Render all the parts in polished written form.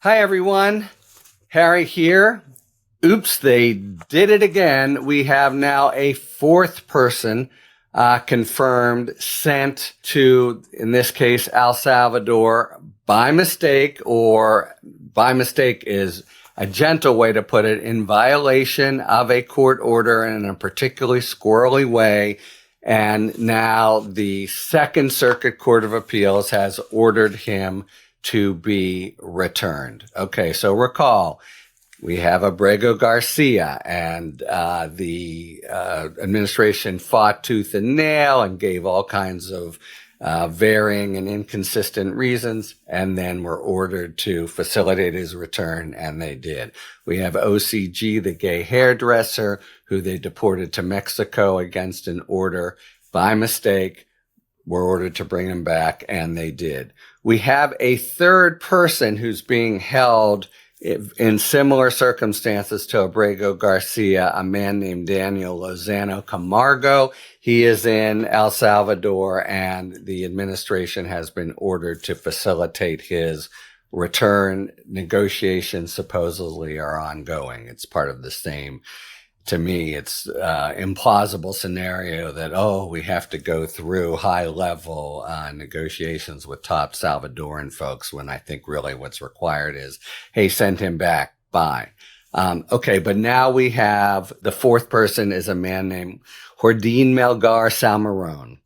Hi, everyone. Harry here. Oops, they did it again. We have now a fourth person confirmed sent to, in this case, El Salvador by mistake, or by mistake is a gentle way to put it, in violation of a court order in a particularly squirrely way. And now the Second Circuit Court of Appeals has ordered him to be returned. Okay, so recall, we have Abrego Garcia, and the administration fought tooth and nail and gave all kinds of varying and inconsistent reasons, and then were ordered to facilitate his return, and they did. We have OCG, the gay hairdresser, who they deported to Mexico against an order by mistake, were ordered to bring him back, and they did. We have a third person who's being held in similar circumstances to Abrego Garcia, a man named Daniel Lozano Camargo. He is in El Salvador, and the administration has been ordered to facilitate his return. Negotiations supposedly are ongoing. It's part of the same. To me, it's implausible scenario that, we have to go through high-level negotiations with top Salvadoran folks, when I think really what's required is, hey, send him back, bye. Okay, but now we have the fourth person is a man named Jordin Melgar-Salmeron.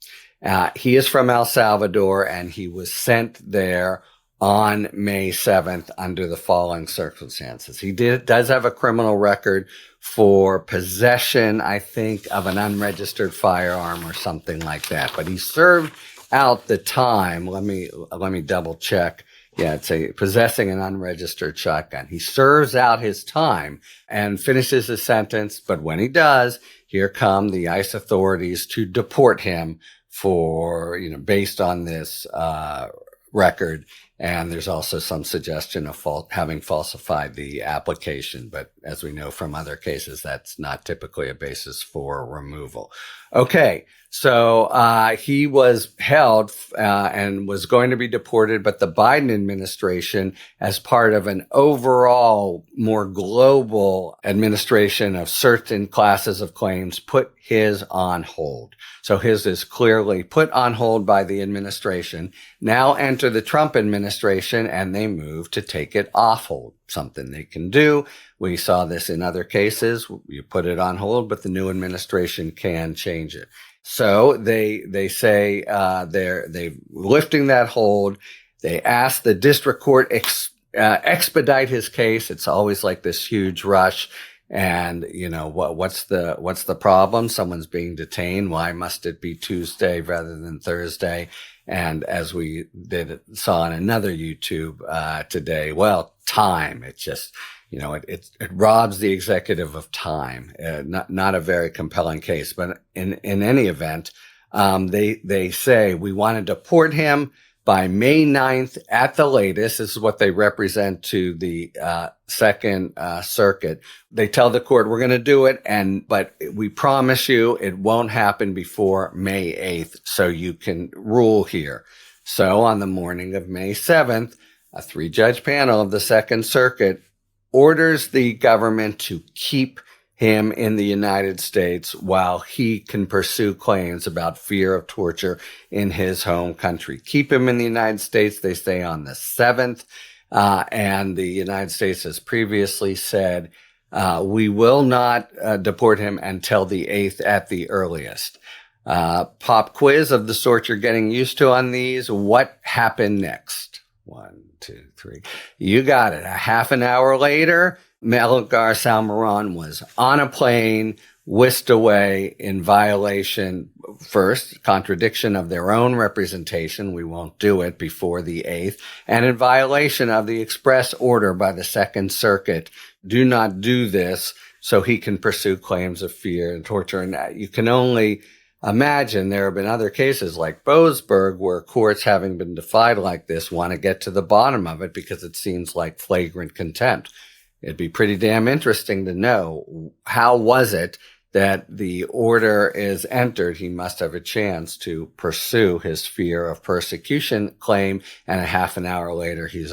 He is from El Salvador, and he was sent there on May 7th under the following circumstances. He does have a criminal record for possession, I think, of an unregistered firearm or something like that. But he served out the time. Let me double check. Yeah, it's possessing an unregistered shotgun. He serves out his time and finishes his sentence. But when he does, here come the ICE authorities to deport him for, based on this record. And there's also some suggestion of having falsified the application. But as we know from other cases, that's not typically a basis for removal. Okay, so he was held and was going to be deported, but the Biden administration, as part of an overall more global administration of certain classes of claims, put his on hold. So his is clearly put on hold by the administration. Now enter the Trump administration, and they move to take it off hold, something they can do. We saw this in other cases. You put it on hold, but the new administration can change it. So they say they're lifting that hold. They ask the district court expedite his case. It's always like this huge rush. And, what's the problem? Someone's being detained. Why must it be Tuesday rather than Thursday? And as we saw on another YouTube today, time. It just, it robs the executive of time. Not a very compelling case, but in any event, they say we want to deport him by May 9th at the latest. This is what they represent to the Second Circuit. They tell the court, we're going to do it, but we promise you it won't happen before May 8th, so you can rule here. So on the morning of May 7th, a 3-judge panel of the Second Circuit orders the government to keep him in the United States while he can pursue claims about fear of torture in his home country. Keep him in the United States, they say, on the 7th. And the United States has previously said, we will not deport him until the 8th at the earliest. Pop quiz of the sort you're getting used to on these. What happened next? 1, 2, 3. You got it. A half an hour later, Melgar Salmeron was on a plane, whisked away in violation, first, contradiction of their own representation. We won't do it before the 8th. And in violation of the express order by the Second Circuit, do not do this, so he can pursue claims of fear and torture. And you can only imagine there have been other cases like Boseberg where courts, having been defied like this, want to get to the bottom of it because it seems like flagrant contempt. It'd be pretty damn interesting to know, how was it that the order is entered, he must have a chance to pursue his fear of persecution claim. And a half an hour later, he's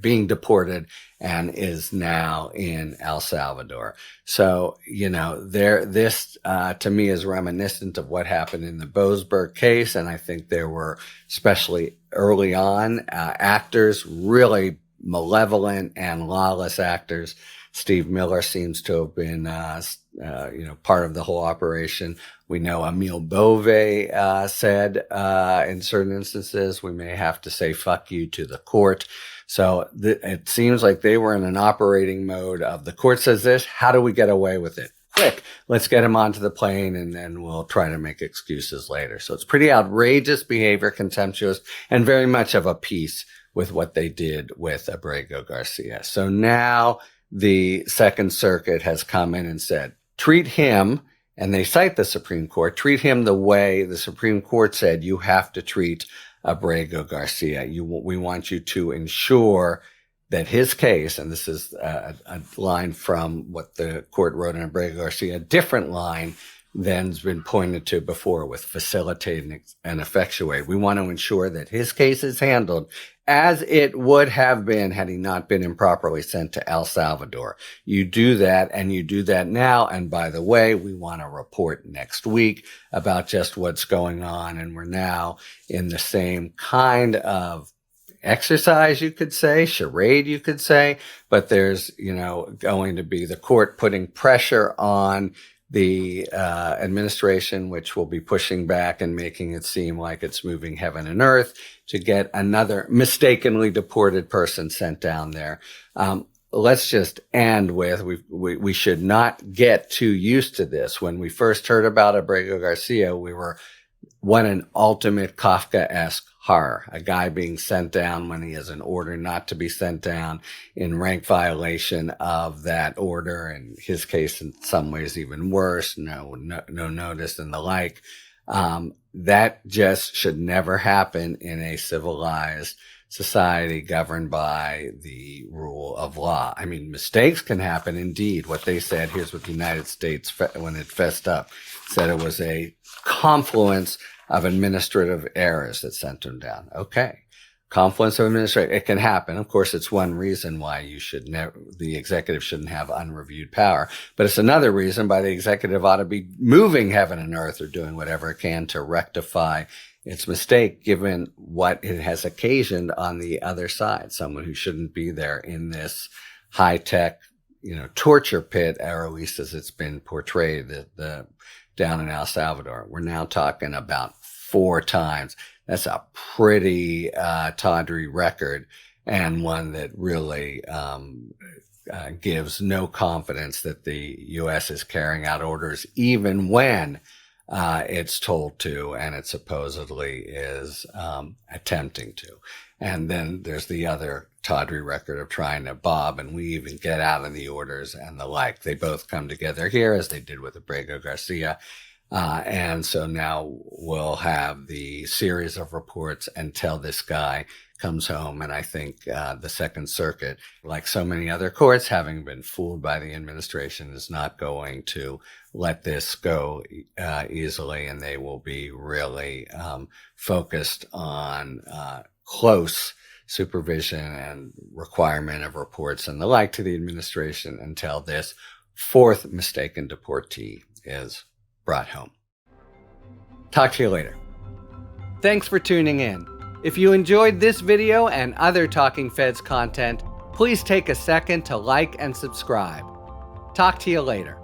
being deported and is now in El Salvador. So, this to me is reminiscent of what happened in the Boseberg case. And I think there were, especially early on, actors, really malevolent and lawless actors. Steve Miller seems to have been, part of the whole operation. We know Emile Bove said in certain instances, we may have to say "fuck you" to the court. So it seems like they were in an operating mode of the court says this. How do we get away with it? Quick, let's get him onto the plane, and then we'll try to make excuses later. So it's pretty outrageous behavior, contemptuous, and very much of a piece with what they did with Abrego Garcia. So now the Second Circuit has come in and said, treat him, and they cite the Supreme Court, treat him the way the Supreme Court said you have to treat Abrego Garcia. We want you to ensure that his case, and this is a line from what the court wrote in Abrego Garcia, a different line than's been pointed to before with facilitate and effectuate. We want to ensure that his case is handled as it would have been had he not been improperly sent to El Salvador. You do that, and you do that now. And by the way, we want to report next week about just what's going on. And we're now in the same kind of exercise, you could say, charade, you could say, but there's, going to be the court putting pressure on the administration, which will be pushing back and making it seem like it's moving heaven and earth to get another mistakenly deported person sent down there. Let's just end with, we should not get too used to this. When we first heard about Abrego Garcia, what an ultimate Kafkaesque horror. A guy being sent down when he has an order not to be sent down, in rank violation of that order. In his case, in some ways even worse, no notice and the like. That just should never happen in a civilized society governed by the rule of law. I mean, mistakes can happen indeed. What they said, here's what the United States, when it fessed up, said it was a confluence of administrative errors that sent him down. Okay. Confluence of administrative, it can happen. Of course, it's one reason why the executive shouldn't have unreviewed power, but it's another reason why the executive ought to be moving heaven and earth or doing whatever it can to rectify its mistake, given what it has occasioned on the other side. Someone who shouldn't be there in this high-tech, torture pit, or at least as it's been portrayed, down in El Salvador. We're now talking about 4 times. That's a pretty tawdry record, and one that really gives no confidence that the U.S. is carrying out orders, even when it's told to, and it supposedly is attempting to. And then there's the other tawdry record of trying to bob and weave and get out of the orders and the like. They both come together here, as they did with Abrego Garcia. And so now we'll have the series of reports until this guy comes home. And I think the Second Circuit, like so many other courts, having been fooled by the administration, is not going to let this go easily. And they will be really focused on close supervision and requirement of reports and the like to the administration until this 4th mistaken deportee is brought home. Talk to you later. Thanks for tuning in. If you enjoyed this video and other Talking Feds content, please take a second to like and subscribe. Talk to you later.